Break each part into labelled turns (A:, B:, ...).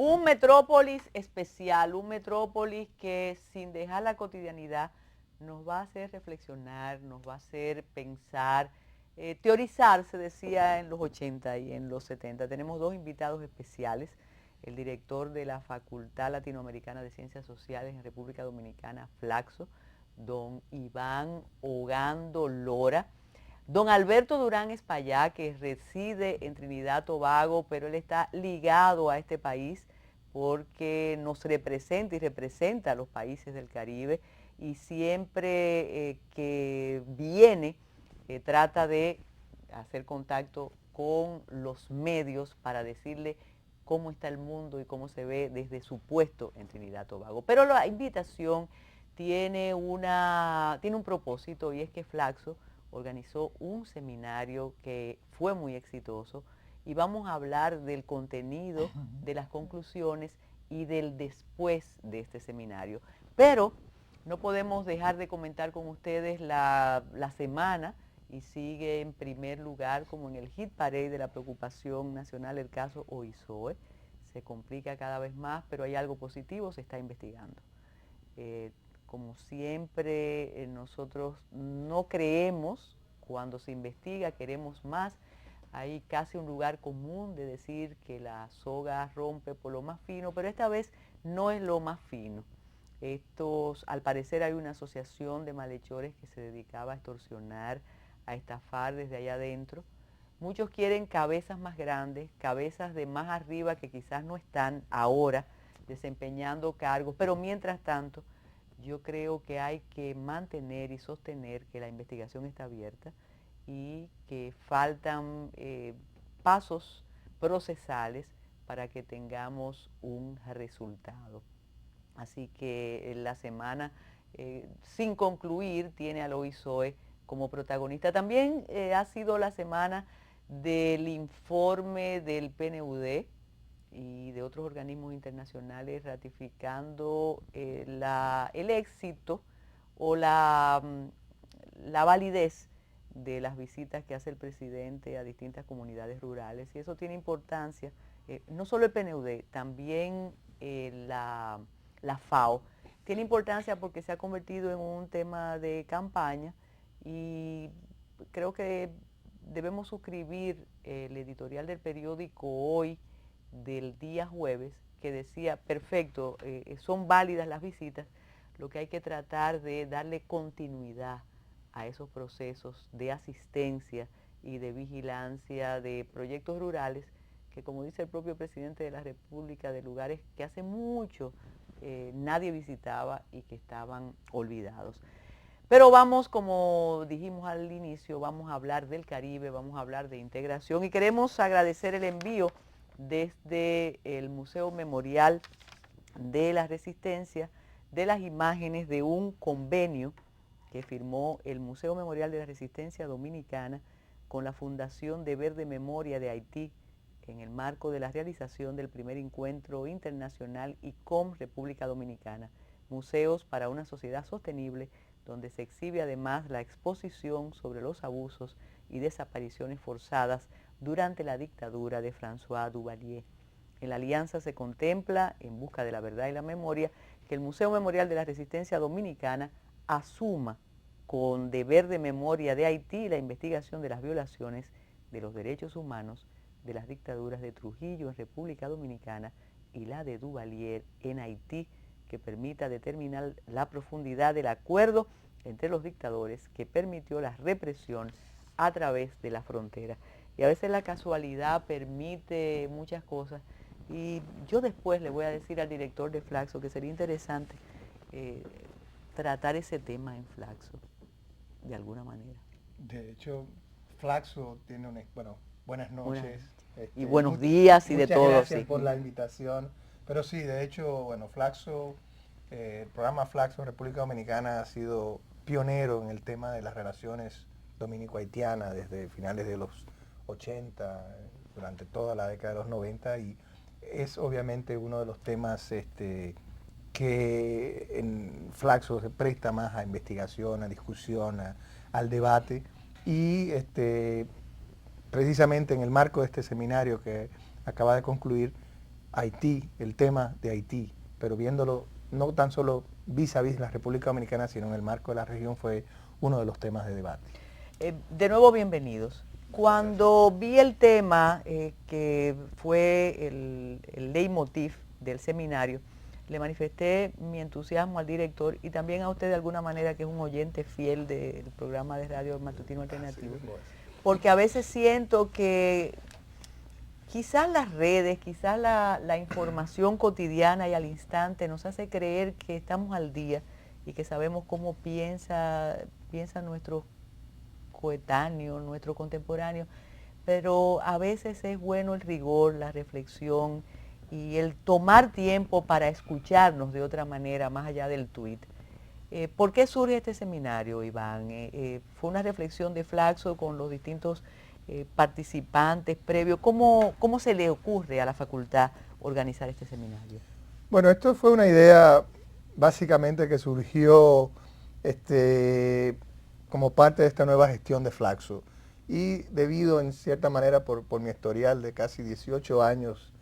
A: Un metrópolis especial, un metrópolis que sin dejar la cotidianidad nos va a hacer reflexionar, nos va a hacer pensar, teorizar, se decía en los 80 y en los 70. Tenemos dos invitados especiales, el director de la Facultad Latinoamericana de Ciencias Sociales en República Dominicana, Flaxo, don Iván Ogando Lora. Don Alberto Durán Espaillá, que reside en Trinidad Tobago, pero él está ligado a este país porque nos representa y representa a los países del Caribe y siempre que viene trata de hacer contacto con los medios para decirle cómo está el mundo y cómo se ve desde su puesto en Trinidad Tobago. Pero la invitación tiene un propósito y es que Flaxo organizó un seminario que fue muy exitoso y vamos a hablar del contenido, de las conclusiones y del después de este seminario. Pero no podemos dejar de comentar con ustedes la semana y sigue en primer lugar como en el hit parade de la preocupación nacional el caso OISOE. Se complica cada vez más, pero hay algo positivo, se está investigando. Como siempre, nosotros no creemos cuando se investiga, queremos más. Hay casi un lugar común de decir que la soga rompe por lo más fino, pero esta vez no es lo más fino. Al parecer hay una asociación de malhechores que se dedicaba a extorsionar, a estafar desde allá adentro. Muchos quieren cabezas más grandes, cabezas de más arriba que quizás no están ahora desempeñando cargos, pero mientras tanto, yo creo que hay que mantener y sostener que la investigación está abierta y que faltan pasos procesales para que tengamos un resultado. Así que la semana sin concluir tiene al OISOE como protagonista. También ha sido la semana del informe del PNUD y de otros organismos internacionales ratificando el éxito o la validez de las visitas que hace el presidente a distintas comunidades rurales. Y eso tiene importancia, no solo el PNUD, también la FAO. Tiene importancia porque se ha convertido en un tema de campaña y creo que debemos suscribir el editorial del periódico Hoy del día jueves que decía, perfecto, son válidas las visitas, lo que hay que tratar de darle continuidad a esos procesos de asistencia y de vigilancia de proyectos rurales que, como dice el propio presidente de la República, de lugares que hace mucho nadie visitaba y que estaban olvidados. Pero vamos, como dijimos al inicio, vamos a hablar del Caribe, vamos a hablar de integración y queremos agradecer el envío desde el Museo Memorial de la Resistencia de las imágenes de un convenio que firmó el Museo Memorial de la Resistencia Dominicana con la Fundación Deber de Memoria de Haití en el marco de la realización del primer encuentro internacional ICOM República Dominicana, Museos para una Sociedad Sostenible, donde se exhibe además la exposición sobre los abusos y desapariciones forzadas durante la dictadura de François Duvalier. En la alianza se contempla, en busca de la verdad y la memoria, que el Museo Memorial de la Resistencia Dominicana asuma con deber de memoria de Haití la investigación de las violaciones de los derechos humanos de las dictaduras de Trujillo en República Dominicana y la de Duvalier en Haití, que permita determinar la profundidad del acuerdo entre los dictadores que permitió la represión a través de la frontera. Y a veces la casualidad permite muchas cosas. Y yo después le voy a decir al director de Flaxo que sería interesante tratar ese tema en Flaxo, de alguna manera.
B: De hecho, Flaxo tiene buenas noches.
A: Y buenos días y de todo.
B: Muchas gracias
A: sí.
B: por la invitación. Pero sí, de hecho, bueno, Flaxo, el programa Flaxo República Dominicana ha sido pionero en el tema de las relaciones dominico-haitianas desde finales de los 80, durante toda la década de los 90, y es obviamente uno de los temas que en Flaxo se presta más a investigación, a discusión, al debate, y precisamente en el marco de este seminario que acaba de concluir, Haití, el tema de Haití, pero viéndolo no tan solo vis a vis la República Dominicana, sino en el marco de la región, fue uno de los temas de debate.
A: De nuevo, bienvenidos. Cuando vi el tema que fue el leitmotiv del seminario, le manifesté mi entusiasmo al director y también a usted de alguna manera, que es un oyente fiel del programa de radio Matutino Alternativo, porque a veces siento que quizás las redes, quizás la información cotidiana y al instante nos hace creer que estamos al día y que sabemos cómo piensa nuestro coetáneo, nuestro contemporáneo, pero a veces es bueno el rigor, la reflexión y el tomar tiempo para escucharnos de otra manera, más allá del tuit. ¿Por qué surge este seminario, Iván? ¿Fue una reflexión de Flaxo con los distintos participantes previos? ¿Cómo se le ocurre a la facultad organizar este seminario?
B: Bueno, esto fue una idea básicamente que surgió como parte de esta nueva gestión de Flaxo y debido en cierta manera por mi historial de casi 18 años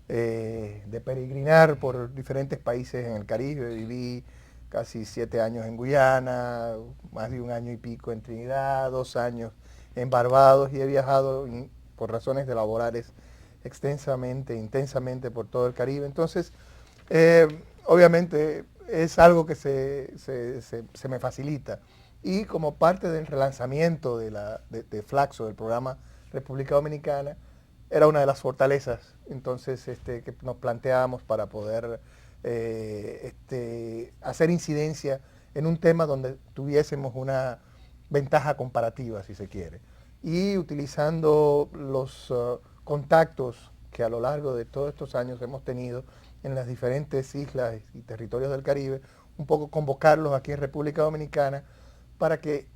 B: de peregrinar por diferentes países en el Caribe. Viví casi 7 años en Guyana, más de 1 año y pico en Trinidad, 2 años en Barbados y he viajado por razones de laborales extensamente, intensamente por todo el Caribe. Entonces, obviamente es algo que se me facilita. Y como parte del relanzamiento de Flaxo, del programa República Dominicana, era una de las fortalezas entonces que nos planteábamos para poder hacer incidencia en un tema donde tuviésemos una ventaja comparativa, si se quiere. Y utilizando los contactos que a lo largo de todos estos años hemos tenido en las diferentes islas y territorios del Caribe, un poco convocarlos aquí en República Dominicana para que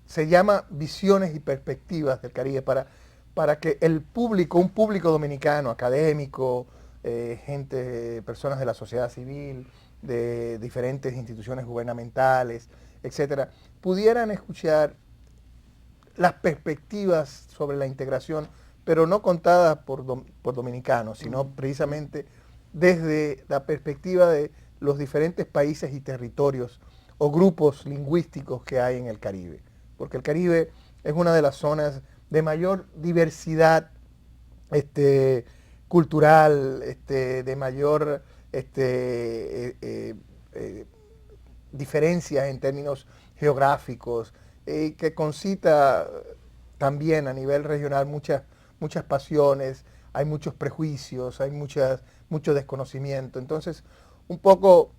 B: se llama Visiones y Perspectivas del Caribe, para que el público, un público dominicano, académico, personas de la sociedad civil, de diferentes instituciones gubernamentales, etcétera, pudieran escuchar las perspectivas sobre la integración, pero no contadas por dominicanos, sino precisamente desde la perspectiva de los diferentes países y territorios o grupos lingüísticos que hay en el Caribe. Porque el Caribe es una de las zonas de mayor diversidad cultural, de mayor diferencias en términos geográficos, que concita también a nivel regional muchas pasiones, hay muchos prejuicios, hay mucho desconocimiento. Entonces, un poco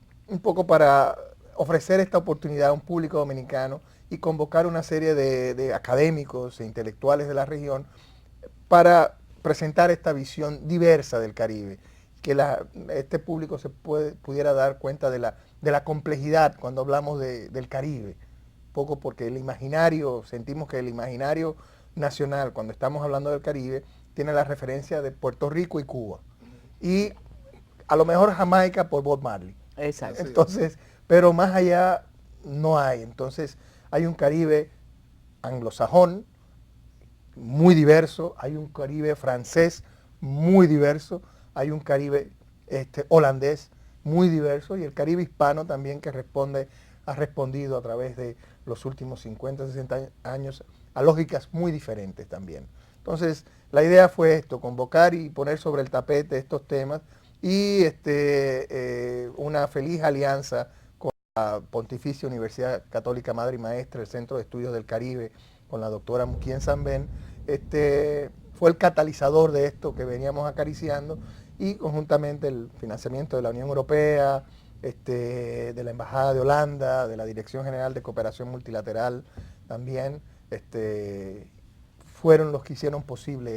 B: para ofrecer esta oportunidad a un público dominicano y convocar una serie de académicos e intelectuales de la región para presentar esta visión diversa del Caribe, que este público pudiera dar cuenta de la complejidad cuando hablamos del Caribe, poco porque sentimos que el imaginario nacional, cuando estamos hablando del Caribe, tiene la referencia de Puerto Rico y Cuba, y a lo mejor Jamaica por Bob Marley.
A: Exacto.
B: Entonces, pero más allá no hay. Entonces, hay un Caribe anglosajón muy diverso, hay un Caribe francés muy diverso, hay un Caribe holandés muy diverso y el Caribe hispano también que ha respondido a través de los últimos 50, 60 años a lógicas muy diferentes también. Entonces, la idea fue esto, convocar y poner sobre el tapete estos temas y una feliz alianza con la Pontificia Universidad Católica Madre y Maestra, el Centro de Estudios del Caribe, con la doctora Muquien Sanben, fue el catalizador de esto que veníamos acariciando y conjuntamente el financiamiento de la Unión Europea, de la Embajada de Holanda, de la Dirección General de Cooperación Multilateral también, fueron los que hicieron posible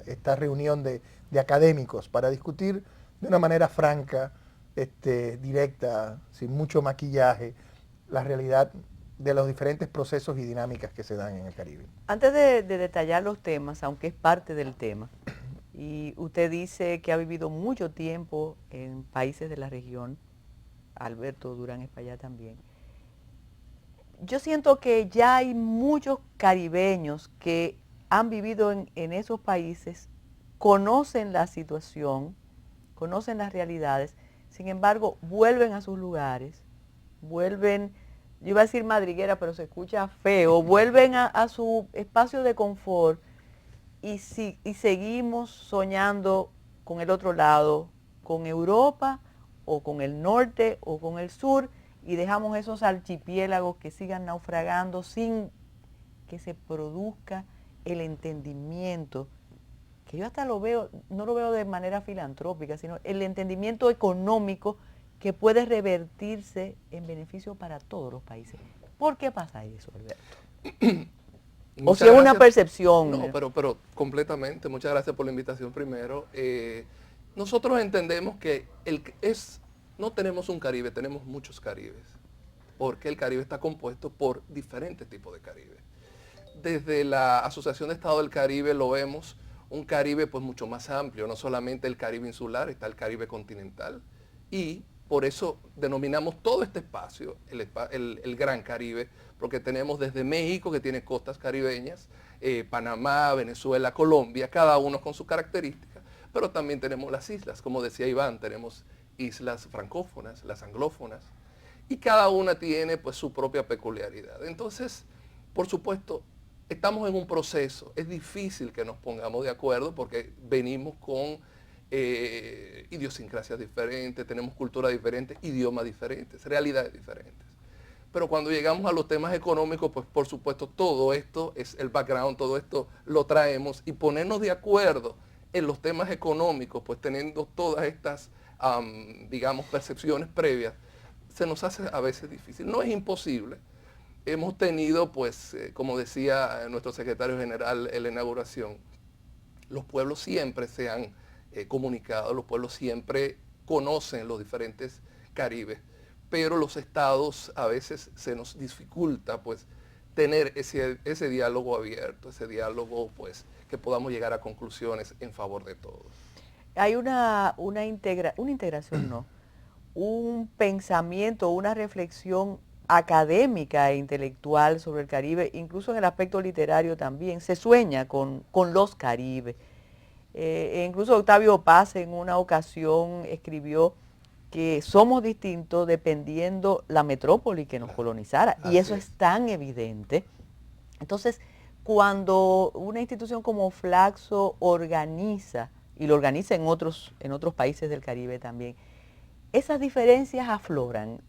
B: esta reunión de académicos para discutir de una manera franca, directa, sin mucho maquillaje, la realidad de los diferentes procesos y dinámicas que se dan en el Caribe.
A: Antes de detallar los temas, aunque es parte del tema, y usted dice que ha vivido mucho tiempo en países de la región, Alberto Durán es para allá también, yo siento que ya hay muchos caribeños que han vivido en esos países conocen la situación, conocen las realidades, sin embargo, vuelven a sus lugares, vuelven, yo iba a decir madriguera, pero se escucha feo, vuelven a su espacio de confort y seguimos soñando con el otro lado, con Europa o con el norte o con el sur, y dejamos esos archipiélagos que sigan naufragando sin que se produzca el entendimiento, que yo hasta lo veo, no lo veo de manera filantrópica, sino el entendimiento económico que puede revertirse en beneficio para todos los países. ¿Por qué pasa eso, Alberto? O si es una percepción.
C: No, pero completamente. Muchas gracias por la invitación primero. Nosotros entendemos que no tenemos un Caribe, tenemos muchos Caribes, porque el Caribe está compuesto por diferentes tipos de Caribe. Desde la Asociación de Estados del Caribe lo vemos un Caribe pues mucho más amplio, no solamente el Caribe insular, está el Caribe continental, y por eso denominamos todo este espacio el Gran Caribe, porque tenemos desde México, que tiene costas caribeñas, Panamá, Venezuela, Colombia, cada uno con sus características, pero también tenemos las islas, como decía Iván, tenemos islas francófonas, las anglófonas, y cada una tiene pues su propia peculiaridad. Entonces, por supuesto, estamos en un proceso, es difícil que nos pongamos de acuerdo porque venimos con idiosincrasias diferentes, tenemos culturas diferentes, idiomas diferentes, realidades diferentes. Pero cuando llegamos a los temas económicos, pues por supuesto todo esto es el background, todo esto lo traemos, y ponernos de acuerdo en los temas económicos, pues teniendo todas estas, digamos, percepciones previas, se nos hace a veces difícil. No es imposible. Hemos tenido, pues, como decía nuestro secretario general en la inauguración, los pueblos siempre se han comunicado, los pueblos siempre conocen los diferentes Caribes, pero los estados a veces se nos dificulta, pues, tener ese diálogo abierto, ese diálogo, pues, que podamos llegar a conclusiones en favor de todos.
A: Hay una integración, no, un pensamiento, una reflexión académica e intelectual sobre el Caribe, incluso en el aspecto literario también, se sueña con los Caribes. Incluso Octavio Paz en una ocasión escribió que somos distintos dependiendo la metrópoli que nos colonizara, y eso es tan evidente. Entonces, cuando una institución como Flaxo organiza, y lo organiza en otros países del Caribe también, esas diferencias afloran,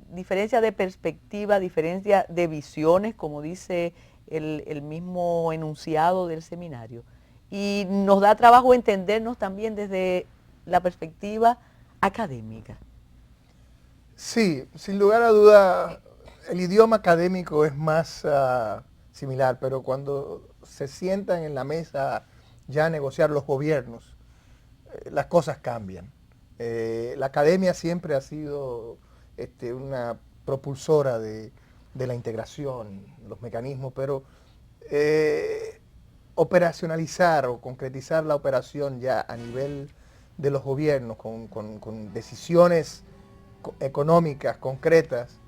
A: diferencia de perspectiva, diferencia de visiones, como dice el mismo enunciado del seminario. Y nos da trabajo entendernos también desde la perspectiva académica.
B: Sí, sin lugar a duda, el idioma académico es más similar, pero cuando se sientan en la mesa ya a negociar los gobiernos, las cosas cambian. La academia siempre ha sido una propulsora de la integración, los mecanismos, pero operacionalizar o concretizar la operación ya a nivel de los gobiernos con decisiones económicas concretas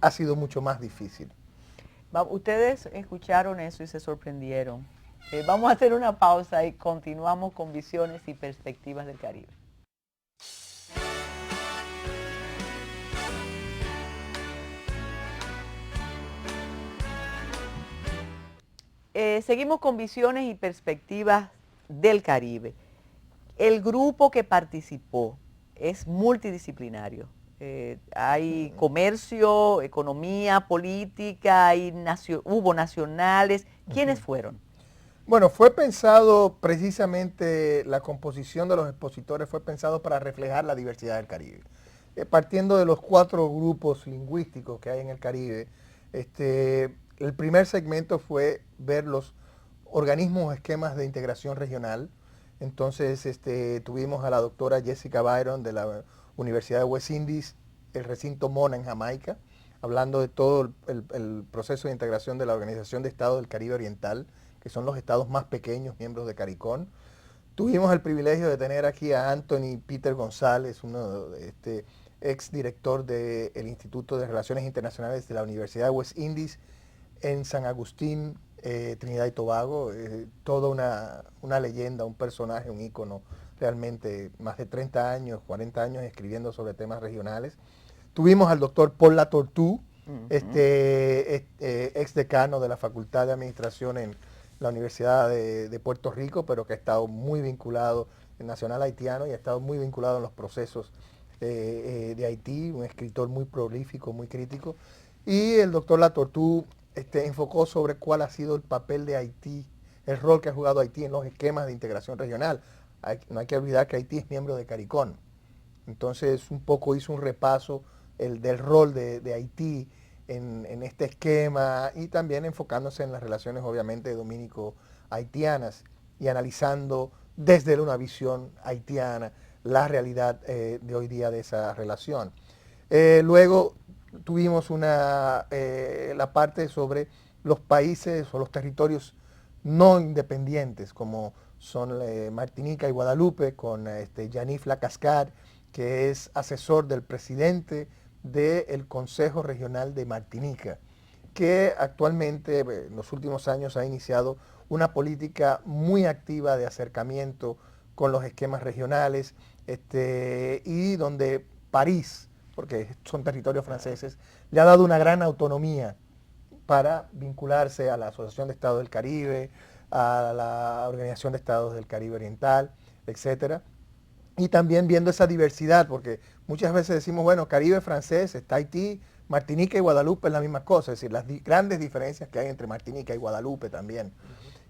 B: ha sido mucho más difícil.
A: Ustedes escucharon eso y se sorprendieron. Vamos a hacer una pausa y continuamos con visiones y perspectivas del Caribe. Seguimos con visiones y perspectivas del Caribe. El grupo que participó es multidisciplinario. Hay comercio, economía, política, hubo nacionales. ¿Quiénes fueron?
B: Bueno, fue pensado precisamente, la composición de los expositores fue pensado para reflejar la diversidad del Caribe. Partiendo de los 4 grupos lingüísticos que hay en el Caribe, el primer segmento fue ver los organismos o esquemas de integración regional. Entonces tuvimos a la doctora Jessica Byron de la Universidad de West Indies, el recinto Mona en Jamaica, hablando de todo el proceso de integración de la Organización de Estados del Caribe Oriental, que son los estados más pequeños, miembros de CARICOM. Tuvimos el privilegio de tener aquí a Anthony Peter González, ex director del Instituto de Relaciones Internacionales de la Universidad de West Indies en San Agustín, Trinidad y Tobago, toda una leyenda, un personaje, un ícono, realmente más de 30 años, 40 años escribiendo sobre temas regionales. Tuvimos al doctor Paul Latortue, ex decano de la Facultad de Administración en la Universidad de Puerto Rico, pero que ha estado muy vinculado en Nacional Haitiano y ha estado muy vinculado en los procesos de Haití, un escritor muy prolífico, muy crítico. Y el doctor Latortue enfocó sobre cuál ha sido el papel de Haití, el rol que ha jugado Haití en los esquemas de integración regional. No hay que olvidar que Haití es miembro de CARICOM. Entonces un poco hizo un repaso del rol de Haití en este esquema y también enfocándose en las relaciones obviamente dominico-haitianas y analizando desde una visión haitiana la realidad de hoy día de esa relación. Luego tuvimos la parte sobre los países o los territorios no independientes, como son Martinica y Guadalupe, con Yanif Lacascar, que es asesor del presidente del Consejo Regional de Martinica, que actualmente en los últimos años ha iniciado una política muy activa de acercamiento con los esquemas regionales y donde París, porque son territorios franceses, le ha dado una gran autonomía para vincularse a la Asociación de Estados del Caribe, a la Organización de Estados del Caribe Oriental, etcétera. Y también viendo esa diversidad, porque muchas veces decimos, bueno, Caribe francés, está Haití, Martinica y Guadalupe es la misma cosa, es decir, las grandes diferencias que hay entre Martinica y Guadalupe también.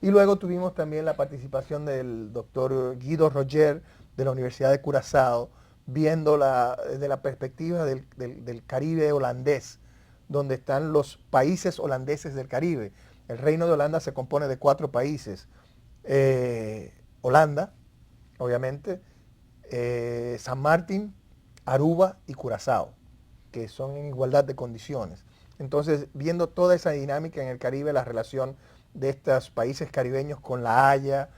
B: Y luego tuvimos también la participación del doctor Guido Roger de la Universidad de Curazao, viendo desde la perspectiva del Caribe holandés, donde están los países holandeses del Caribe. El Reino de Holanda se compone de 4 países. Holanda, obviamente, San Martín, Aruba y Curazao, que son en igualdad de condiciones. Entonces, viendo toda esa dinámica en el Caribe, la relación de estos países caribeños con La Haya,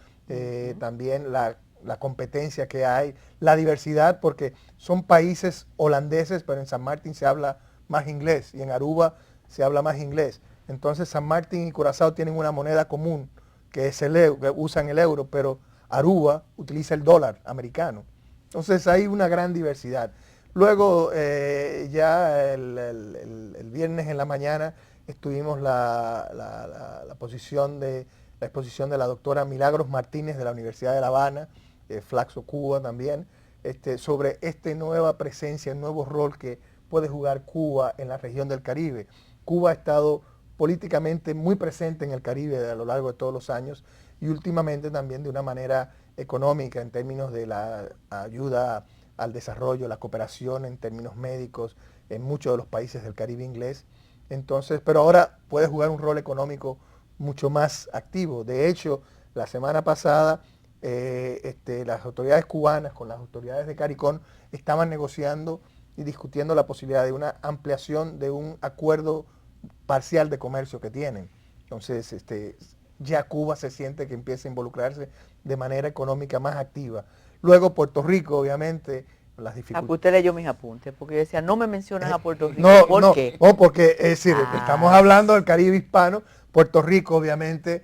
B: también la competencia que hay, la diversidad, porque son países holandeses, pero en San Martín se habla más inglés y en Aruba se habla más inglés. Entonces San Martín y Curazao tienen una moneda común, que es el euro, que usan el euro, pero Aruba utiliza el dólar americano. Entonces hay una gran diversidad. Luego ya el viernes en la mañana estuvimos la exposición de la doctora Milagros Martínez de la Universidad de La Habana, Flaxo Cuba también, sobre esta nueva presencia, el nuevo rol que puede jugar Cuba en la región del Caribe. Cuba ha estado políticamente muy presente en el Caribe a lo largo de todos los años y últimamente también de una manera económica en términos de la ayuda al desarrollo, la cooperación en términos médicos en muchos de los países del Caribe inglés. Entonces, pero ahora puede jugar un rol económico mucho más activo. De hecho, la semana pasada las autoridades cubanas con las autoridades de CARICOM estaban negociando y discutiendo la posibilidad de una ampliación de un acuerdo parcial de comercio que tienen. Entonces, ya Cuba se siente que empieza a involucrarse de manera económica más activa. Luego Puerto Rico, obviamente, las dificultades.
A: Usted leyó mis apuntes, porque yo decía, no me mencionas a Puerto Rico.
B: No,
A: ¿Por qué?
B: No, porque es decir, estamos hablando del Caribe hispano, Puerto Rico, obviamente,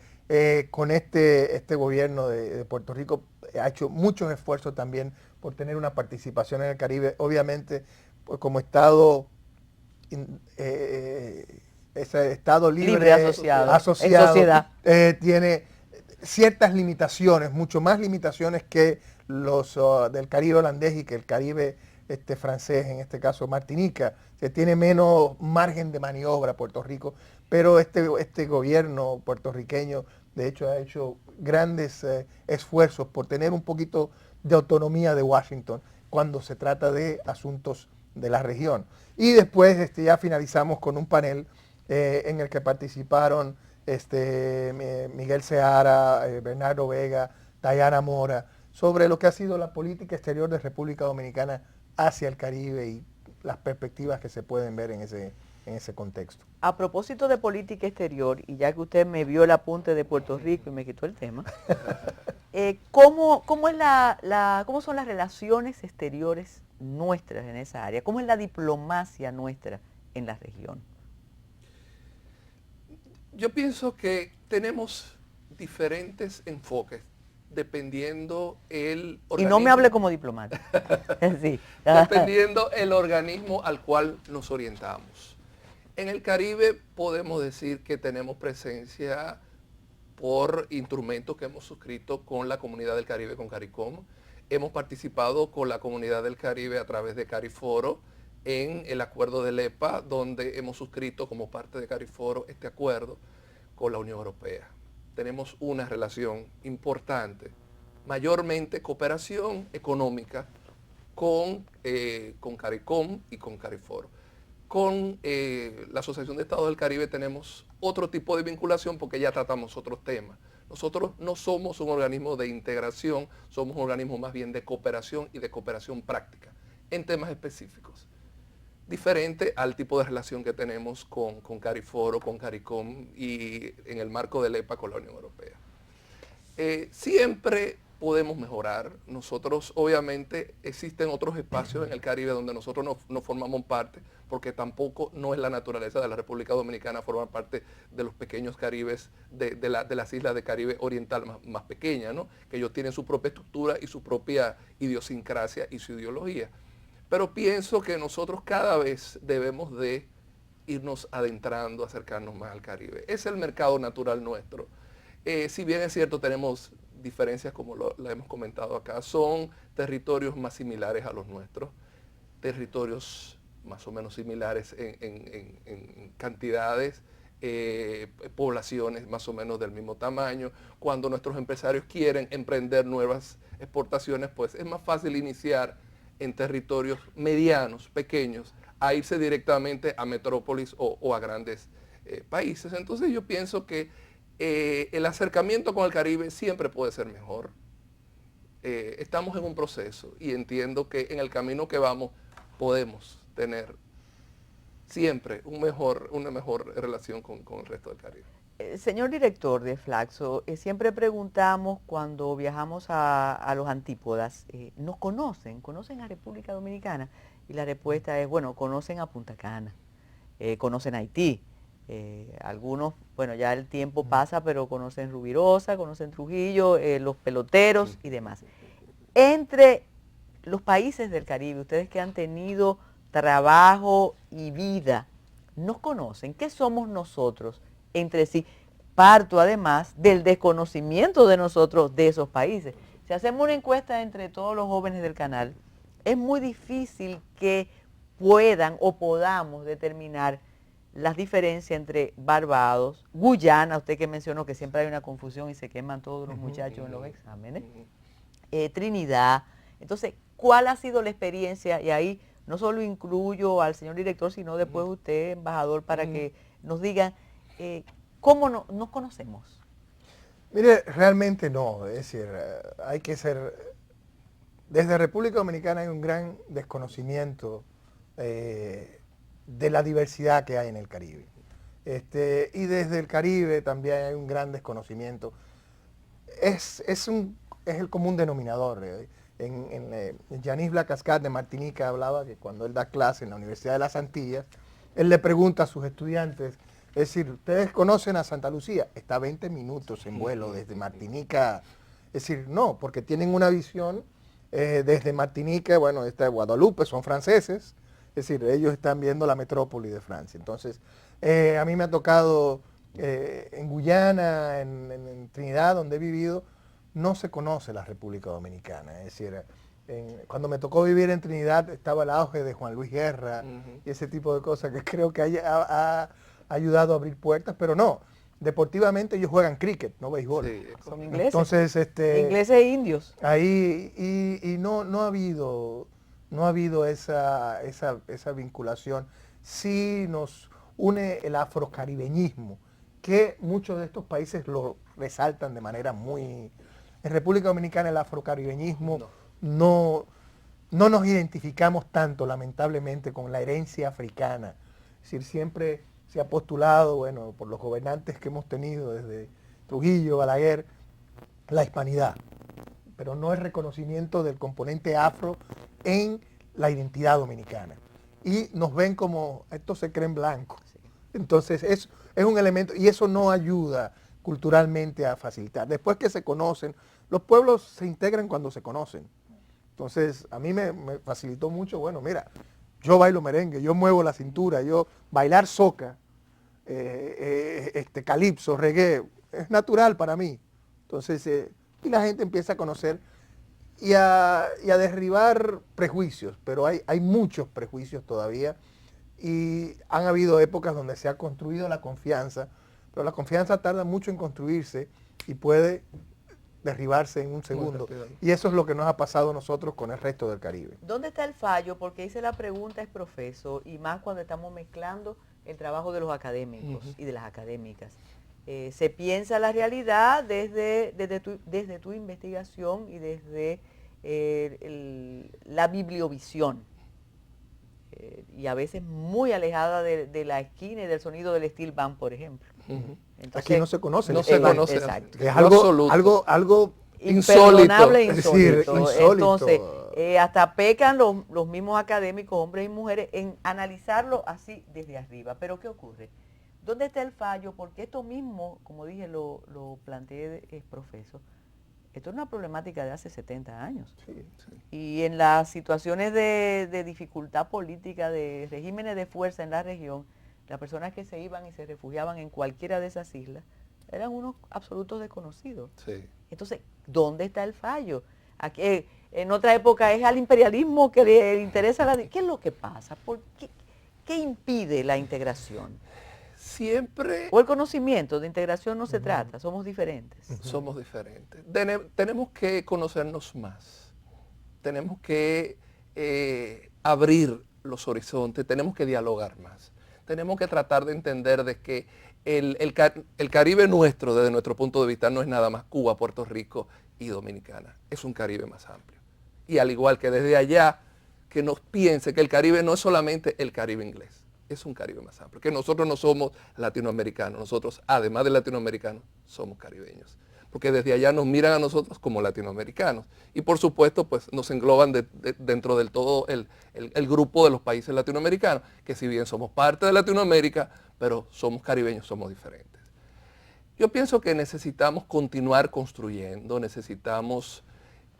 B: con este gobierno de Puerto Rico ha hecho muchos esfuerzos también por tener una participación en el Caribe. Obviamente, pues como Estado, ese Estado libre
A: asociado
B: en
A: sociedad.
B: Tiene ciertas limitaciones, mucho más limitaciones que los del Caribe holandés y que el Caribe francés, en este caso Martinica. Se tiene menos margen de maniobra Puerto Rico, pero este gobierno puertorriqueño de hecho ha hecho grandes esfuerzos por tener un poquito de autonomía de Washington cuando se trata de asuntos de la región. Y después ya finalizamos con un panel en el que participaron Miguel Seara, Bernardo Vega, Dayana Mora, sobre lo que ha sido la política exterior de República Dominicana hacia el Caribe y las perspectivas que se pueden ver en ese contexto.
A: A propósito de política exterior, y ya que usted me vio el apunte de Puerto Rico y me quitó el tema, ¿cómo son las relaciones exteriores nuestras en esa área? ¿Cómo es la diplomacia nuestra en la región?
C: Yo pienso que tenemos diferentes enfoques dependiendo el
A: Y no me hable como diplomático. Sí.
C: dependiendo el organismo al cual nos orientamos. En el Caribe podemos decir que tenemos presencia por instrumentos que hemos suscrito con la Comunidad del Caribe, con CARICOM. Hemos participado con la Comunidad del Caribe a través de CARIFORO en el acuerdo del EPA, donde hemos suscrito como parte de CARIFORO este acuerdo con la Unión Europea. Tenemos una relación importante, mayormente cooperación económica con CARICOM y con CARIFORO. Con la Asociación de Estados del Caribe tenemos otro tipo de vinculación porque ya tratamos otros temas. Nosotros no somos un organismo de integración, somos un organismo más bien de cooperación y de cooperación práctica en temas específicos. Diferente al tipo de relación que tenemos con CARIFORO, con CARICOM y en el marco del EPA con la Unión Europea. Siempre podemos mejorar. Nosotros, obviamente, existen otros espacios en el Caribe donde nosotros no formamos parte, porque tampoco no es la naturaleza de la República Dominicana formar parte de los pequeños Caribes, de las islas de Caribe oriental más pequeñas, ¿no? Que ellos tienen su propia estructura y su propia idiosincrasia y su ideología. Pero pienso que nosotros cada vez debemos de irnos adentrando, acercarnos más al Caribe. Es el mercado natural nuestro. Si bien es cierto, tenemos diferencias como la hemos comentado acá, son territorios más similares a los nuestros, territorios más o menos similares en cantidades, poblaciones más o menos del mismo tamaño. Cuando nuestros empresarios quieren emprender nuevas exportaciones, pues es más fácil iniciar en territorios medianos, pequeños, a irse directamente a metrópolis o a grandes países. Entonces yo pienso que el acercamiento con el Caribe siempre puede ser mejor. Estamos en un proceso y entiendo que en el camino que vamos podemos tener siempre una mejor relación con el resto del Caribe.
A: Señor director de Flaxo, siempre preguntamos cuando viajamos a los antípodas, ¿nos conocen? ¿Conocen a República Dominicana? Y la respuesta es, bueno, conocen a Punta Cana, conocen a Haití. Algunos, bueno, ya el tiempo pasa, pero conocen Rubirosa, conocen Trujillo, los peloteros y demás. Entre los países del Caribe, ustedes que han tenido trabajo y vida, ¿nos conocen? ¿Qué somos nosotros entre sí? Parto además del desconocimiento de nosotros de esos países. Si hacemos una encuesta entre todos los jóvenes del canal, es muy difícil que puedan o podamos determinar las diferencias entre Barbados, Guyana, usted que mencionó que siempre hay una confusión y se queman todos los muchachos en los exámenes, Trinidad. Entonces, ¿cuál ha sido la experiencia? Y ahí no solo incluyo al señor director, sino después usted, embajador, para que nos digan cómo nos conocemos.
B: Mire, realmente no, es decir, hay que ser, desde República Dominicana hay un gran desconocimiento de la diversidad que hay en el Caribe. Y desde el Caribe también hay un gran desconocimiento. Es el común denominador. Yanis Blacascat de Martinica hablaba que cuando él da clase en la Universidad de las Antillas, él le pregunta a sus estudiantes, es decir, ¿ustedes conocen a Santa Lucía? Está a 20 minutos en vuelo desde Martinica. Es decir, no, porque tienen una visión desde Martinica, bueno, está Guadalupe, son franceses, es decir, ellos están viendo la metrópoli de Francia. Entonces, a mí me ha tocado en Guyana, en Trinidad, donde he vivido, no se conoce la República Dominicana. Es decir, cuando me tocó vivir en Trinidad estaba el auge de Juan Luis Guerra y ese tipo de cosas que creo que ha ayudado a abrir puertas, pero no. Deportivamente ellos juegan cricket, no béisbol.
A: Sí, son ingleses.
B: Entonces,
A: ingleses e indios.
B: Ahí, y no ha habido esa vinculación. Sí nos une el afrocaribeñismo, que muchos de estos países lo resaltan de manera muy... En República Dominicana el afrocaribeñismo no nos identificamos tanto, lamentablemente, con la herencia africana. Es decir, siempre se ha postulado, bueno, por los gobernantes que hemos tenido desde Trujillo, Balaguer, la hispanidad, pero no el reconocimiento del componente afro en la identidad dominicana. Y nos ven como, estos se creen blancos. Entonces es un elemento y eso no ayuda culturalmente a facilitar. Después que se conocen, los pueblos se integran cuando se conocen. Entonces a mí me facilitó mucho, bueno, mira, yo bailo merengue, yo muevo la cintura, yo bailar soca, calipso, reggae, es natural para mí. Entonces, y la gente empieza a conocer y a derribar prejuicios, pero hay muchos prejuicios todavía y han habido épocas donde se ha construido la confianza, pero la confianza tarda mucho en construirse y puede derribarse en un segundo. Y eso es lo que nos ha pasado a nosotros con el resto del Caribe.
A: ¿Dónde está el fallo? Porque hice la pregunta, es profesor, y más cuando estamos mezclando el trabajo de los académicos y de las académicas. Se piensa la realidad desde tu investigación y desde la bibliovisión. Y a veces muy alejada de la esquina y del sonido del steel band, por ejemplo. Entonces,
B: aquí no se conoce.
C: No se conoce.
A: Exacto.
B: Es algo
A: imperdonable e
B: insólito. Es decir, insólito.
A: Entonces, hasta pecan los mismos académicos, hombres y mujeres, en analizarlo así desde arriba. Pero ¿qué ocurre? ¿Dónde está el fallo? Porque esto mismo, como dije, lo planteé, profesor, esto es una problemática de hace 70 años.
B: Sí.
A: Y en las situaciones de dificultad política, de regímenes de fuerza en la región, las personas que se iban y se refugiaban en cualquiera de esas islas eran unos absolutos desconocidos.
C: Sí.
A: Entonces, ¿dónde está el fallo? Aquí, en otra época es al imperialismo que le interesa ¿Qué es lo que pasa? ¿Qué impide la integración?
C: Siempre
A: O el conocimiento, de integración no se trata, somos diferentes.
C: somos diferentes. Tenemos que conocernos más. Tenemos que abrir los horizontes, tenemos que dialogar más. Tenemos que tratar de entender de que el Caribe nuestro, desde nuestro punto de vista, no es nada más Cuba, Puerto Rico y Dominicana. Es un Caribe más amplio. Y al igual que desde allá, que nos piense que el Caribe no es solamente el Caribe inglés. Es un Caribe más amplio, que nosotros no somos latinoamericanos, nosotros además de latinoamericanos somos caribeños, porque desde allá nos miran a nosotros como latinoamericanos y por supuesto pues nos engloban dentro del todo el grupo de los países latinoamericanos, que si bien somos parte de Latinoamérica, pero somos caribeños, somos diferentes. Yo pienso que necesitamos continuar construyendo, necesitamos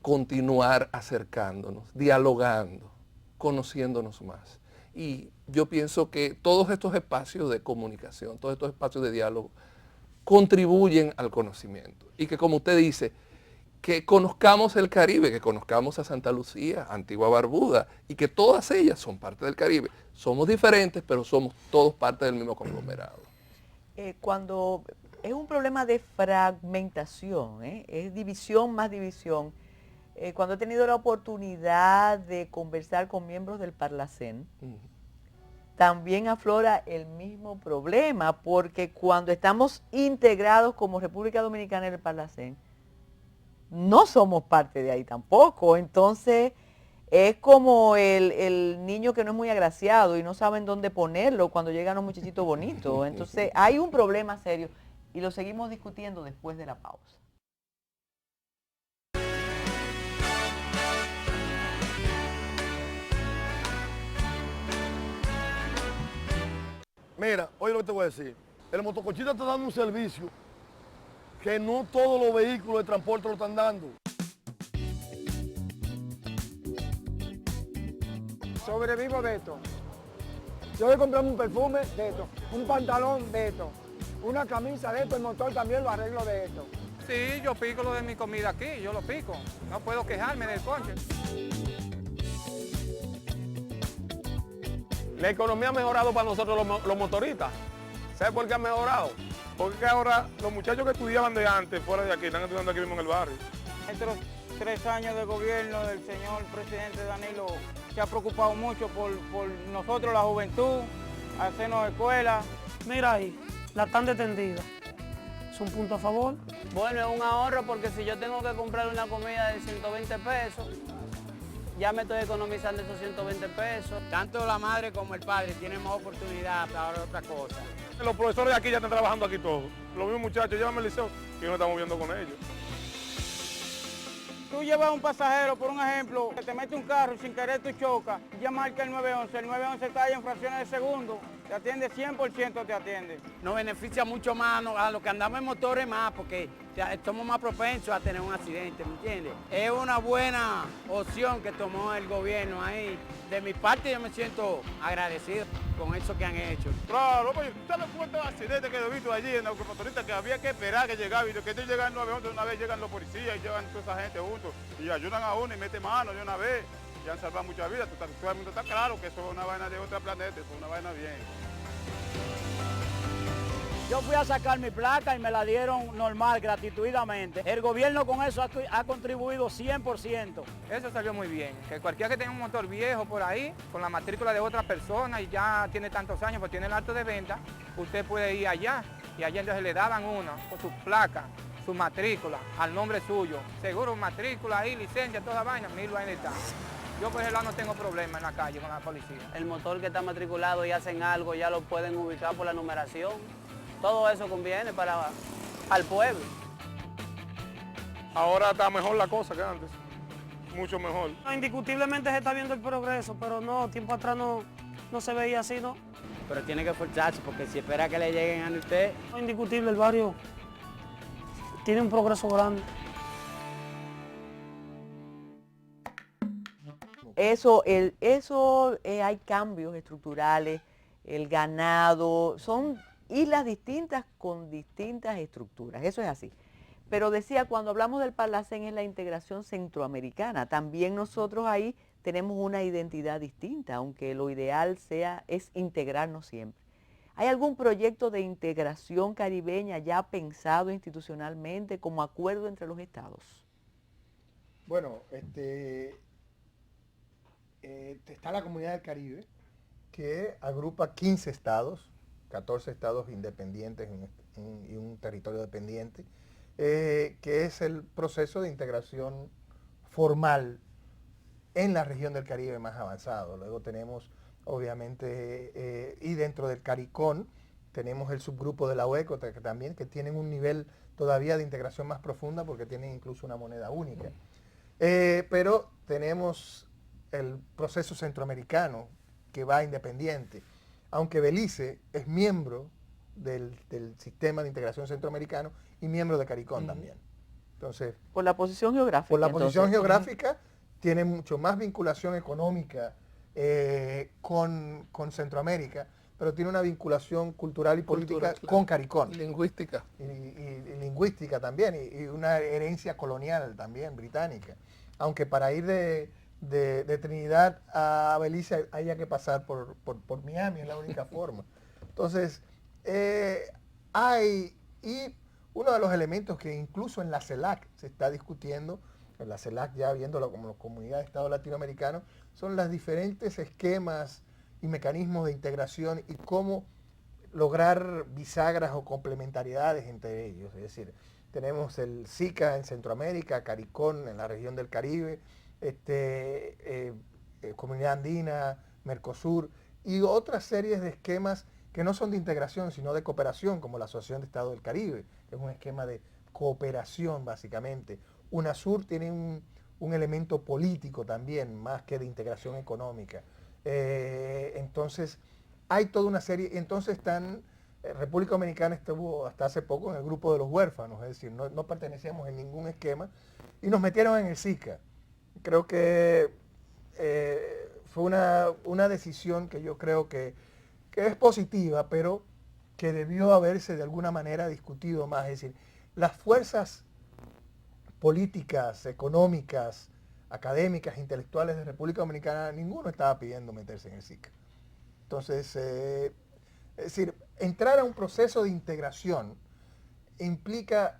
C: continuar acercándonos, dialogando, conociéndonos más. Y yo pienso que todos estos espacios de comunicación, todos estos espacios de diálogo, contribuyen al conocimiento. Y que como usted dice, que conozcamos el Caribe, que conozcamos a Santa Lucía, Antigua Barbuda, y que todas ellas son parte del Caribe. Somos diferentes, pero somos todos parte del mismo conglomerado.
A: Cuando es un problema de fragmentación, es división más división. Cuando he tenido la oportunidad de conversar con miembros del Parlacén, también aflora el mismo problema, porque cuando estamos integrados como República Dominicana en el Parlacén, no somos parte de ahí tampoco. Entonces, es como el niño que no es muy agraciado y no saben dónde ponerlo cuando llegan los muchachitos bonitos. Entonces, hay un problema serio y lo seguimos discutiendo después de la pausa.
D: Mira, oye lo que te voy a decir. El motoconchista está dando un servicio que no todos los vehículos de transporte lo están dando.
E: Sobrevivo de esto. Yo voy a comprarme un perfume de esto, un pantalón de esto, una camisa de esto, el motor también lo arreglo de esto.
F: Sí, yo pico lo de mi comida aquí, yo lo pico. No puedo quejarme del conche.
G: La economía ha mejorado para nosotros los motoristas. ¿Sabes por qué ha mejorado? Porque ahora los muchachos que estudiaban de antes, fuera de aquí, están estudiando aquí mismo en el barrio.
F: Estos 3 años de gobierno del señor presidente Danilo se ha preocupado mucho por nosotros, la juventud, hacernos escuelas.
H: Mira ahí, la tan detendida. Es un punto a favor.
I: Bueno, es un ahorro porque si yo tengo que comprar una comida de 120 pesos, ya me estoy economizando esos 120 pesos.
J: Tanto la madre como el padre tienen más oportunidad para otra cosa.
G: Los profesores de aquí ya están trabajando aquí todos. Los mismos muchachos, llévame al liceo y nos estamos viendo con ellos.
F: Tú llevas a un pasajero, por un ejemplo, que te mete un carro y sin querer tú chocas, ya marca el 911 está ahí en fracciones de segundo. Te atiende 100%, te atiende.
J: Nos beneficia mucho más a los que andamos en motores más, porque somos más propensos a tener un accidente, ¿me entiendes? Es una buena opción que tomó el gobierno ahí. De mi parte yo me siento agradecido con eso que han hecho.
K: Claro, pues, ¿sabes cuántos accidentes que he visto allí en los motoristas que había que esperar que llegaba y que llegan el 911 de una vez, llegan los policías y llegan toda esa gente juntos y ayudan a uno y meten mano de una vez y han salvado muchas vidas? Todo el mundo está claro que eso es una vaina de otro planeta, eso es una vaina bien.
J: Yo fui a sacar mi placa y me la dieron normal, gratuitamente. El gobierno con eso ha contribuido 100%.
L: Eso salió muy bien, que cualquiera que tenga un motor viejo por ahí, con la matrícula de otra persona y ya tiene tantos años, pues tiene el alto de venta, usted puede ir allá y allá entonces le daban uno con su placa, su matrícula, al nombre suyo. Seguro, matrícula ahí, licencia, toda vaina, 1000 vainas está. Yo por ese lado no tengo problema en la calle con la policía.
I: El motor que está matriculado y hacen algo, ya lo pueden ubicar por la numeración. Todo eso conviene para el pueblo.
G: Ahora está mejor la cosa que antes, mucho mejor.
H: Indiscutiblemente se está viendo el progreso, pero no, tiempo atrás no se veía así, ¿no?
J: Pero tiene que esforzarse porque si espera que le lleguen a usted...
H: Indiscutible, el barrio tiene un progreso grande.
A: Hay cambios estructurales, el ganado, son islas distintas con distintas estructuras, eso es así. Pero decía, cuando hablamos del Parlacén es la integración centroamericana, también nosotros ahí tenemos una identidad distinta, aunque lo ideal es integrarnos siempre. ¿Hay algún proyecto de integración caribeña ya pensado institucionalmente como acuerdo entre los estados?
B: Bueno, está la Comunidad del Caribe, que agrupa 15 estados, 14 estados independientes y un territorio dependiente, que es el proceso de integración formal en la región del Caribe más avanzado. Luego tenemos, obviamente, y dentro del CARICOM, tenemos el subgrupo de la UECO, que tienen un nivel todavía de integración más profunda porque tienen incluso una moneda única. Pero tenemos el proceso centroamericano que va independiente, aunque Belice es miembro del sistema de integración centroamericano y miembro de CARICOM también. Entonces,
A: por la posición geográfica.
B: Por la posición geográfica tiene mucho más vinculación económica con Centroamérica, pero tiene una vinculación cultural y política con CARICOM.
C: Lingüística.
B: Y lingüística también, y una herencia colonial también, británica. Aunque para ir de Trinidad a Belice haya que pasar por Miami, es la única forma. Entonces, y uno de los elementos que incluso en la CELAC se está discutiendo, en la CELAC ya viéndolo como Comunidad de Estados Latinoamericanos, son los diferentes esquemas y mecanismos de integración y cómo lograr bisagras o complementariedades entre ellos. Es decir, tenemos el SICA en Centroamérica, CARICOM en la región del Caribe, Comunidad Andina, Mercosur y otras series de esquemas que no son de integración sino de cooperación, como la Asociación de Estados del Caribe, que es un esquema de cooperación básicamente. UNASUR tiene un elemento político también, más que de integración económica. Entonces, hay toda una serie, entonces República Dominicana estuvo hasta hace poco en el grupo de los huérfanos, es decir, no pertenecíamos en ningún esquema y nos metieron en el SICA. Creo que fue una decisión que yo creo que es positiva, pero que debió haberse de alguna manera discutido más. Es decir, las fuerzas políticas, económicas, académicas, intelectuales de República Dominicana, ninguno estaba pidiendo meterse en el SICA. Entonces, es decir, entrar a un proceso de integración implica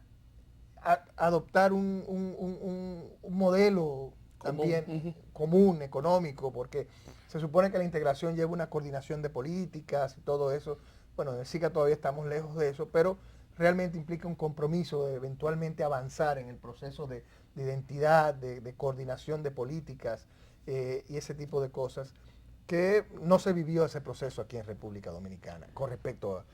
B: adoptar un modelo también común, económico, porque se supone que la integración lleva una coordinación de políticas y todo eso. Bueno, en el SICA todavía estamos lejos de eso, pero realmente implica un compromiso de eventualmente avanzar en el proceso de identidad, de coordinación de políticas y ese tipo de cosas, que no se vivió ese proceso aquí en República Dominicana. Con respecto a,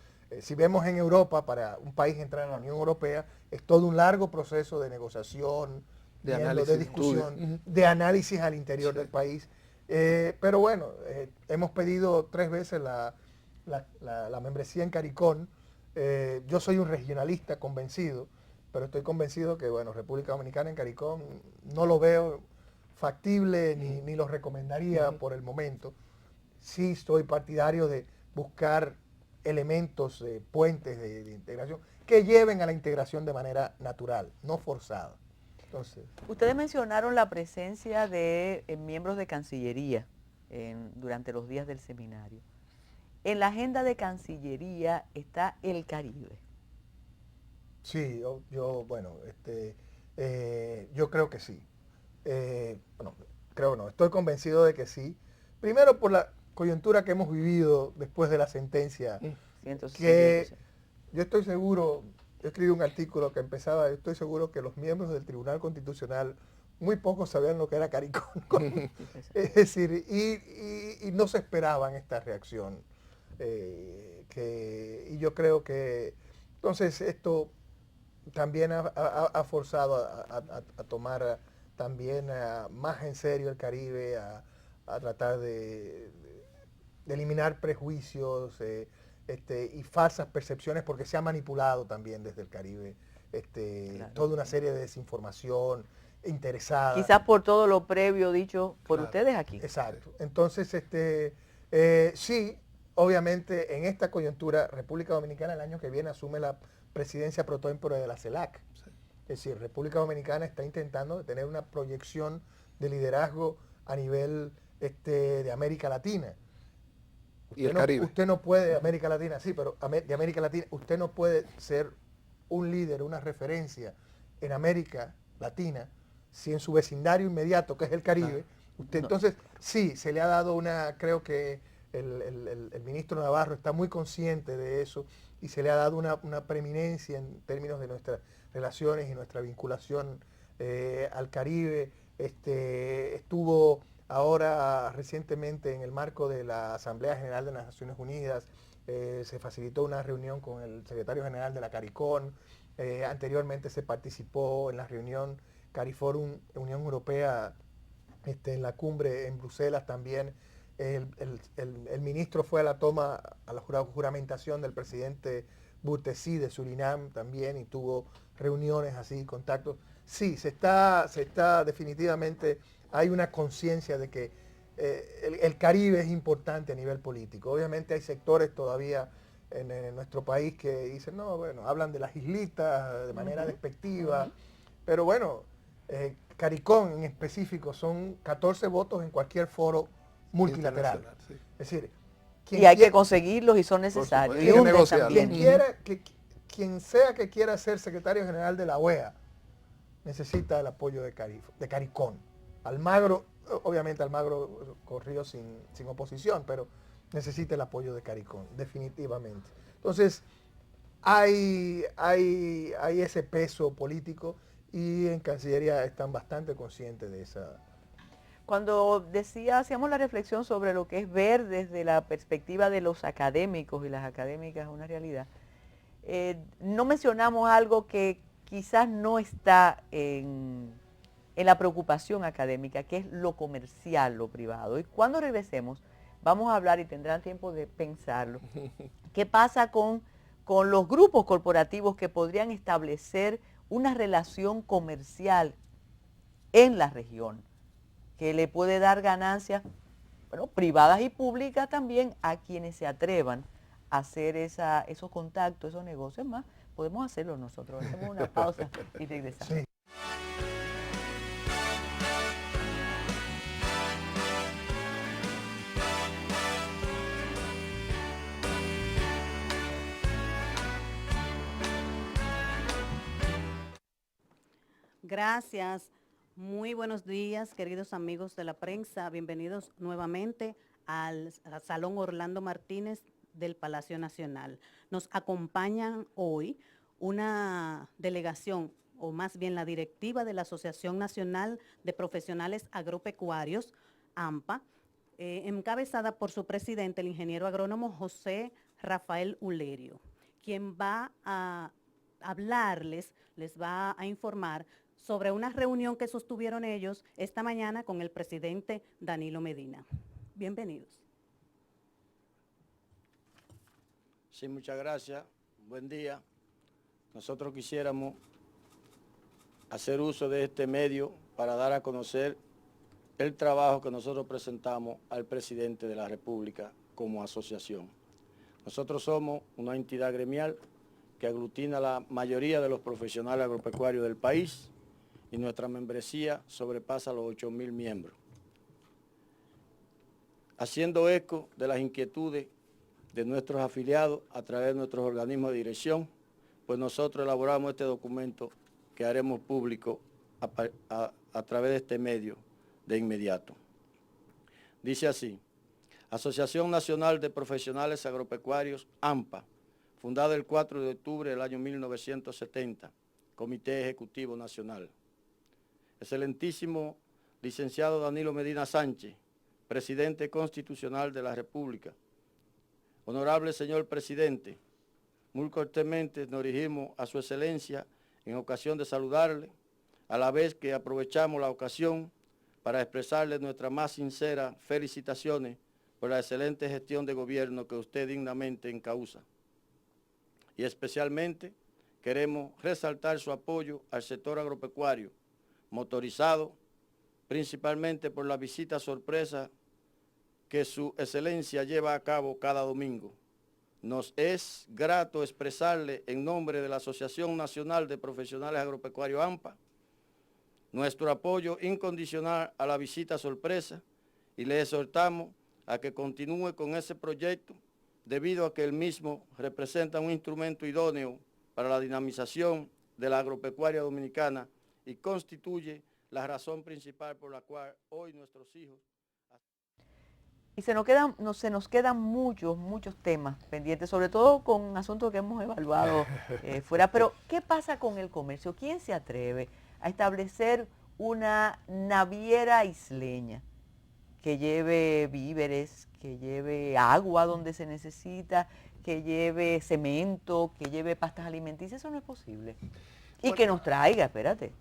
B: si vemos en Europa, para un país entrar en la Unión Europea, es todo un largo proceso de negociación, de discusión, de análisis al interior del país. Pero bueno, hemos pedido 3 veces la membresía en CARICOM. Yo soy un regionalista convencido, pero estoy convencido que, bueno, República Dominicana en CARICOM no lo veo factible ni lo recomendaría por el momento. Sí estoy partidario de buscar elementos, puentes de integración que lleven a la integración de manera natural, no forzada. Entonces,
A: ustedes mencionaron la presencia de miembros de Cancillería durante los días del seminario. En la agenda de Cancillería está el Caribe.
B: Sí, yo creo que sí. Estoy convencido de que sí. Primero por la coyuntura que hemos vivido después de la sentencia, que yo estoy seguro, yo escribí un artículo que empezaba, yo estoy seguro que los miembros del Tribunal Constitucional muy pocos sabían lo que era CARICOM. Es decir, y no se esperaban esta reacción. Y yo creo que entonces esto también ha forzado a tomar también más en serio el Caribe, a tratar de eliminar prejuicios y falsas percepciones, porque se ha manipulado también desde el Caribe claro, toda una serie de desinformación interesada.
A: Quizás por todo lo previo dicho por ustedes aquí.
B: Exacto. Entonces, sí, obviamente en esta coyuntura, República Dominicana el año que viene asume la presidencia pro tempore de la CELAC. Sí. Es decir, República Dominicana está intentando tener una proyección de liderazgo a nivel de América Latina.
C: Y el Caribe.
B: Usted no puede, América Latina, sí, pero de América Latina, usted no puede ser un líder, una referencia en América Latina si en su vecindario inmediato, que es el Caribe, usted, entonces, sí, se le ha dado creo que el ministro Navarro está muy consciente de eso y se le ha dado una preeminencia en términos de nuestras relaciones y nuestra vinculación al Caribe. Estuvo ahora recientemente en el marco de la Asamblea General de las Naciones Unidas, se facilitó una reunión con el secretario general de la CARICOM, anteriormente se participó en la reunión CARIFORUM Unión Europea, en la cumbre en Bruselas también. El ministro fue a la juramentación del presidente Bouteflika de Surinam también y tuvo reuniones así, contactos. Sí, se está definitivamente, hay una conciencia de que el Caribe es importante a nivel político. Obviamente hay sectores todavía en nuestro país que dicen, no, bueno, hablan de las islitas de manera despectiva, pero bueno, CARICOM en específico son 14 votos en cualquier foro multilateral. Sí. Es decir,
A: hay que conseguirlos y son necesarios. Y
C: negociar.
B: Quien sea que quiera ser secretario general de la OEA necesita el apoyo de CARICOM. Almagro, obviamente Almagro corrió sin oposición, pero necesita el apoyo de CARICOM, definitivamente. Entonces, hay ese peso político y en Cancillería están bastante conscientes de esa.
A: Cuando hacíamos la reflexión sobre lo que es ver desde la perspectiva de los académicos y las académicas una realidad, no mencionamos algo que quizás no está en la preocupación académica, que es lo comercial, lo privado. Y cuando regresemos, vamos a hablar y tendrán tiempo de pensarlo. ¿Qué pasa con los grupos corporativos que podrían establecer una relación comercial en la región, que le puede dar ganancias, bueno, privadas y públicas también a quienes se atrevan a hacer esos contactos, esos negocios más? Podemos hacerlo nosotros. Hacemos una pausa y regresamos. Sí.
M: Gracias. Muy buenos días, queridos amigos de la prensa. Bienvenidos nuevamente al Salón Orlando Martínez del Palacio Nacional. Nos acompañan hoy una delegación, o más bien la directiva de la Asociación Nacional de Profesionales Agropecuarios, AMPA, encabezada por su presidente, el ingeniero agrónomo José Rafael Ulerio, quien va a hablarles, les va a informar sobre una reunión que sostuvieron ellos esta mañana con el presidente Danilo Medina. Bienvenidos.
N: Sí, muchas gracias. Buen día. Nosotros quisiéramos hacer uso de este medio para dar a conocer el trabajo que nosotros presentamos al presidente de la República como asociación. Nosotros somos una entidad gremial que aglutina la mayoría de los profesionales agropecuarios del país y nuestra membresía sobrepasa los 8.000 miembros. Haciendo eco de las inquietudes de nuestros afiliados a través de nuestros organismos de dirección, pues nosotros elaboramos este documento que haremos público a través de este medio de inmediato. Dice así: Asociación Nacional de Profesionales Agropecuarios, ANPA, fundada el 4 de octubre del año 1970, Comité Ejecutivo Nacional. Excelentísimo licenciado Danilo Medina Sánchez, Presidente Constitucional de la República. Honorable señor Presidente, muy cortésmente nos dirigimos a su excelencia en ocasión de saludarle, a la vez que aprovechamos la ocasión para expresarle nuestras más sinceras felicitaciones por la excelente gestión de gobierno que usted dignamente encausa. Y especialmente queremos resaltar su apoyo al sector agropecuario, motorizado principalmente por la visita sorpresa que su excelencia lleva a cabo cada domingo. Nos es grato expresarle en nombre de la Asociación Nacional de Profesionales Agropecuarios ANPA nuestro apoyo incondicional a la visita sorpresa y le exhortamos a que continúe con ese proyecto debido a que el mismo representa un instrumento idóneo para la dinamización de la agropecuaria dominicana y constituye la razón principal por la cual hoy nuestros hijos...
A: Y se nos quedan muchos temas pendientes, sobre todo con asuntos que hemos evaluado fuera. Pero, ¿qué pasa con el comercio? ¿Quién se atreve a establecer una naviera isleña que lleve víveres, que lleve agua donde se necesita, que lleve cemento, que lleve pastas alimenticias? Eso no es posible. Y que nos traiga, espérate,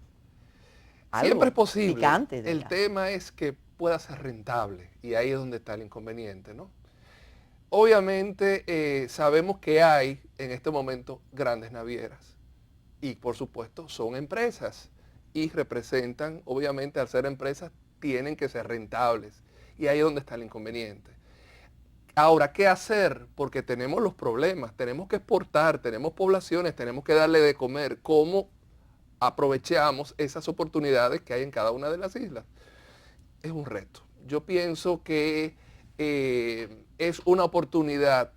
A: algo
C: siempre es posible.
A: Picante,
C: el tema es que pueda ser rentable y ahí es donde está el inconveniente, ¿no? Obviamente sabemos que hay en este momento grandes navieras y por supuesto son empresas y representan, obviamente al ser empresas tienen que ser rentables y ahí es donde está el inconveniente. Ahora, ¿qué hacer? Porque tenemos los problemas, tenemos que exportar, tenemos poblaciones, tenemos que darle de comer. ¿Cómo aprovechamos esas oportunidades que hay en cada una de las islas? Es un reto. Yo pienso que es una oportunidad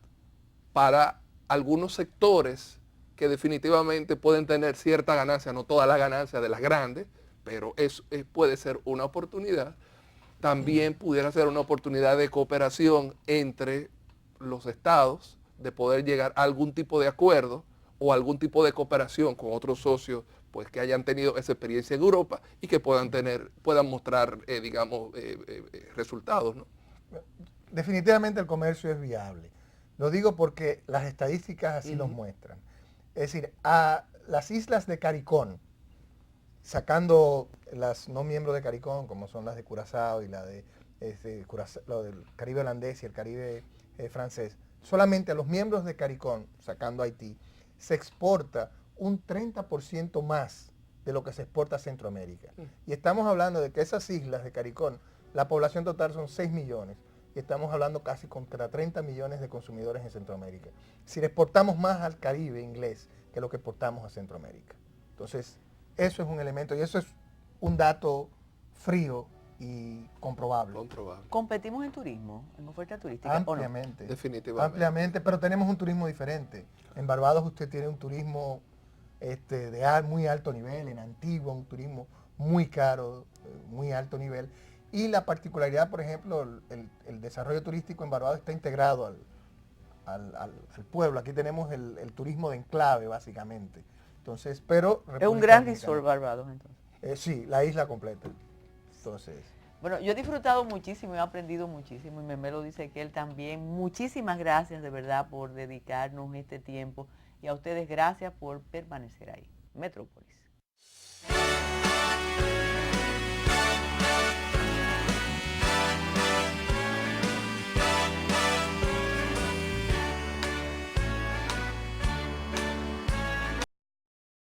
C: para algunos sectores que definitivamente pueden tener cierta ganancia, no toda la ganancia de las grandes, pero puede ser una oportunidad. También pudiera ser una oportunidad de cooperación entre los estados, de poder llegar a algún tipo de acuerdo o algún tipo de cooperación con otros socios pues que hayan tenido esa experiencia en Europa y que puedan mostrar, resultados, ¿no?
B: Definitivamente el comercio es viable. Lo digo porque las estadísticas así nos muestran. Es decir, a las islas de CARICOM, sacando las no miembros de CARICOM, como son las de Curazao y la de lo del Caribe holandés y el Caribe francés, solamente a los miembros de CARICOM, sacando Haití, se exporta un 30% más de lo que se exporta a Centroamérica. Y estamos hablando de que esas islas de CARICOM, la población total son 6 millones, y estamos hablando casi contra 30 millones de consumidores en Centroamérica. Si le exportamos más al Caribe inglés que lo que exportamos a Centroamérica. Entonces, eso es un elemento, y eso es un dato frío y comprobable.
A: ¿Competimos en turismo, en oferta turística?
B: Ampliamente.
C: Definitivamente.
B: Ampliamente, pero tenemos un turismo diferente. En Barbados usted tiene un turismo de muy alto nivel, en Antigua un turismo muy caro, muy alto nivel. Y la particularidad, por ejemplo, el desarrollo turístico en Barbados está integrado al pueblo. Aquí tenemos el turismo de enclave, básicamente. Entonces, pero...
A: Es un gran resort Barbados, entonces.
B: Sí, la isla completa. Entonces...
A: Bueno, yo he disfrutado muchísimo, he aprendido muchísimo y Memelo dice que él también. Muchísimas gracias de verdad por dedicarnos este tiempo y a ustedes gracias por permanecer ahí. Metrópolis.